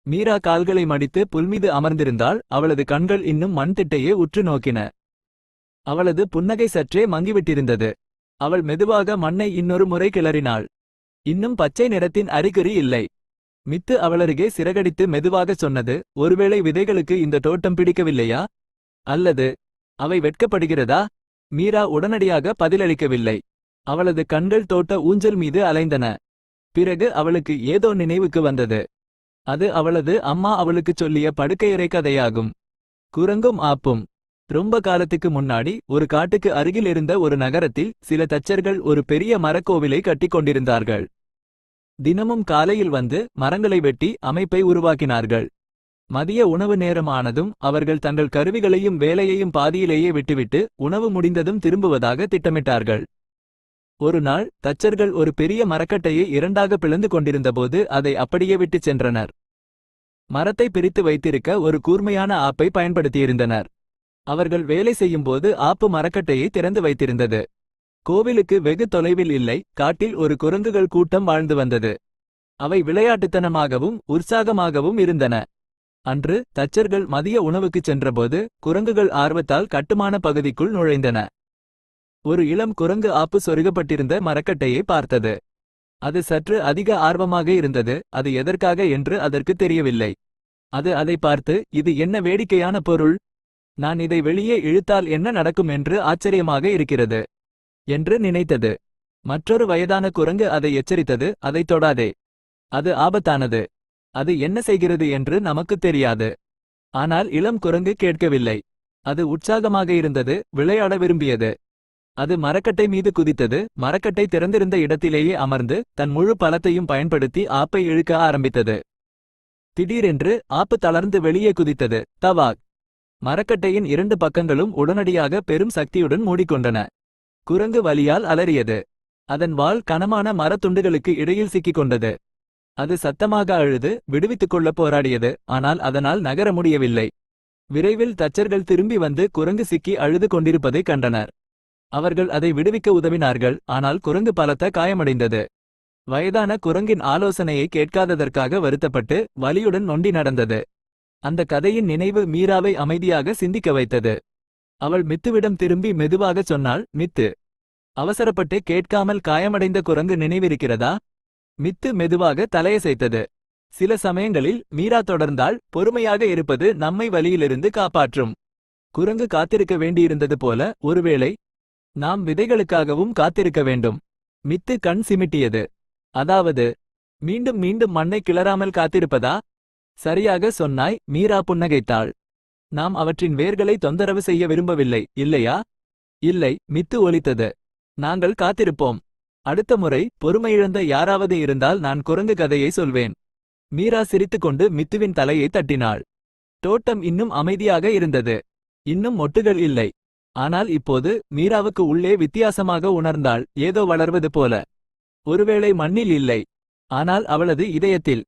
மீரா கால்களை மடித்து புல்மீது அமர்ந்திருந்தாள். அவளது கண்கள் இன்னும் மண் திட்டையே உற்று நோக்கின. அவளது புன்னகை சற்றே மங்கிவிட்டிருந்தது. அவள் மெதுவாக மண்ணை இன்னொரு முறை கிளறினாள். இன்னும் பச்சை நிறத்தின் அறிகுறி இல்லை. மித்து அவளருகே சிறகடித்து மெதுவாகச் சொன்னது, ஒருவேளை விதைகளுக்கு இந்த தோட்டம் பிடிக்கவில்லையா? அல்லது அவை வெட்கப்படுகிறதா? மீரா உடனடியாக பதிலளிக்கவில்லை. அவளது கண்கள் தோட்ட ஊஞ்சல் மீது அலைந்தன. பிறகு அவளுக்கு ஏதோ நினைவுக்கு வந்தது. அது அவளது அம்மா அவளுக்குச் சொல்லிய படுக்கையறை கதையாகும். குரங்கும் ஆப்பும். ரொம்ப காலத்துக்கு முன்னாடி ஒரு காட்டுக்கு அருகில் இருந்த ஒரு நகரத்தில் சில தச்சர்கள் ஒரு பெரிய மரக்கோவிலை கட்டிக் கொண்டிருந்தார்கள். தினமும் காலையில் வந்து மரங்களை வெட்டி அமைப்பை உருவாக்கினார்கள். மதிய உணவு நேரமானதும் அவர்கள் தங்கள் கருவிகளையும் வேலையையும் பாதியிலேயே விட்டுவிட்டு உணவு முடிந்ததும் திரும்புவதாக திட்டமிட்டார்கள். ஒரு நாள் தச்சர்கள் ஒரு பெரிய மரக்கட்டையை இரண்டாக பிளந்து கொண்டிருந்தபோது அதை அப்படியே விட்டுச் சென்றனர். மரத்தை பிரித்து வைத்திருக்க ஒரு கூர்மையான ஆப்பை பயன்படுத்தியிருந்தனர். அவர்கள் வேலை செய்யும்போது ஆப்பு மரக்கட்டையை திறந்து வைத்திருந்தது. கோவிலுக்கு வெகு தொலைவில் இல்லை, காட்டில் ஒரு குரங்குகள் கூட்டம் வாழ்ந்து வந்தது. அவை விளையாட்டுத்தனமாகவும் உற்சாகமாகவும் இருந்தன. அன்று தச்சர்கள் மதிய உணவுக்குச் சென்றபோது குரங்குகள் ஆர்வத்தால் கட்டுமான பகுதிக்குள் நுழைந்தன. ஒரு இளம் குரங்கு ஆப்பு சொருகப்பட்டிருந்த மரக்கட்டையை பார்த்தது. அது சற்று அதிக ஆர்வமாக இருந்தது. அது எதற்காக என்று அதற்கு தெரியவில்லை. அது அதை பார்த்து, இது என்ன வேடிக்கையான பொருள்? நான் இதை வெளியே இழுத்தால் என்ன நடக்கும் என்று ஆச்சரியமாக இருக்கிறது என்று நினைத்தது. மற்றொரு வயதான குரங்கு அதை எச்சரித்தது, அதை தொடாதே. அது ஆபத்தானது. அது என்ன செய்கிறது என்று நமக்குத் தெரியாது. ஆனால் இளம் குரங்கு கேட்கவில்லை. அது உற்சாகமாக இருந்தது, விளையாட விரும்பியது. அது மரக்கட்டை மீது குதித்தது. மரக்கட்டை திறந்திருந்த இடத்திலேயே அமர்ந்து தன் முழு பலத்தையும் பயன்படுத்தி ஆப்பை இழுக்க ஆரம்பித்தது. திடீரென்று ஆப்பு தளர்ந்து வெளியே குதித்தது. தவாக்! மரக்கட்டையின் இரண்டு பக்கங்களும் உடனடியாக பெரும் சக்தியுடன் மூடிக்கொண்டன. குரங்கு வலியால் அலறியது. அதன் வால் கனமான மரத்துண்டுகளுக்கு இடையில் சிக்கிக் கொண்டது. அது சத்தமாக அழுது விடுவித்துக் கொள்ளப் போராடியது. ஆனால் அதனால் நகர முடியவில்லை. விரைவில் தச்சர்கள் திரும்பி வந்து குரங்கு சிக்கி அழுது கொண்டிருப்பதைக் கண்டனர். அவர்கள் அதை விடுவிக்க உதவினார்கள். ஆனால் குரங்கு பலத்த காயமடைந்தது. வயதான குரங்கின் ஆலோசனையை கேட்காததற்காக வருத்தப்பட்டு வலியுடன் நொண்டி நடந்தது. அந்த கதையின் நினைவு மீராவை அமைதியாக சிந்திக்க வைத்தது. அவள் மித்துவிடம் திரும்பி மெதுவாகச் சொன்னாள், மித்து, அவசரப்பட்டு கேட்காமல் காயமடைந்த குரங்கு நினைவிருக்கிறதா? மித்து மெதுவாக தலையசைத்தது. சில சமயங்களில் மீரா தொடர்ந்தால், பொறுமையாக இருப்பது நம்மை வலியிலிருந்து காப்பாற்றும். குரங்கு காத்திருக்க வேண்டியிருந்தது போல ஒருவேளை நாம் விதைகளுக்காகவும் காத்திருக்க வேண்டும். மித்து கண் சிமிட்டியது. அதாவது மீண்டும் மீண்டும் மண்ணை கிளறாமல் காத்திருப்பதா? சரியாக சொன்னாய், மீரா புன்னகைத்தாள். நாம் அவற்றின் வேர்களை தொந்தரவு செய்ய விரும்பவில்லை, இல்லையா? இல்லை, மித்து ஒலித்தது. நாங்கள் காத்திருப்போம். அடுத்த முறை பொறுமையிழந்த யாராவது இருந்தால் நான் குரங்கு கதையை சொல்வேன். மீரா சிரித்துக்கொண்டு மித்துவின் தலையை தட்டினாள். தோட்டம் இன்னும் அமைதியாக இருந்தது. இன்னும் மொட்டுகள் இல்லை. ஆனால் இப்போது மீராவுக்கு உள்ளே வித்தியாசமாக உணர்ந்தாள், ஏதோ வளர்வது போல. ஒருவேளை மண்ணில் இல்லை, ஆனால் அவளது இதயத்தில்.